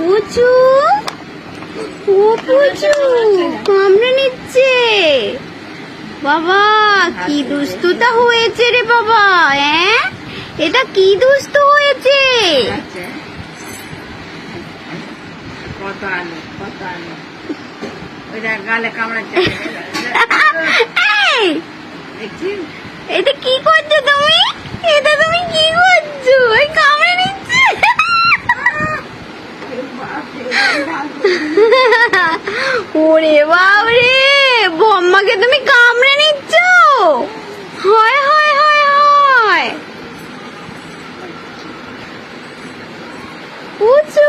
পুচু, ও পুচু কামড়ে নিচ্ছে। বাবা কি দুষ্টুটা হয়েছে রে বাবা, হ্যাঁ এটা কি দুষ্টু হয়েছে। কত আলো কত আলো, ওইটা গালে কামড়াচ্ছে। এই, দেখছিস এটা কি করছো তুমি, এটা তুমি কি করছো, ওই কামড়ে নিচ্ছে। ওরে বাবরে, বম্মাকে তুমি কামড়ে নিচ্ছ। হয় হয় হয় হয় পুচু।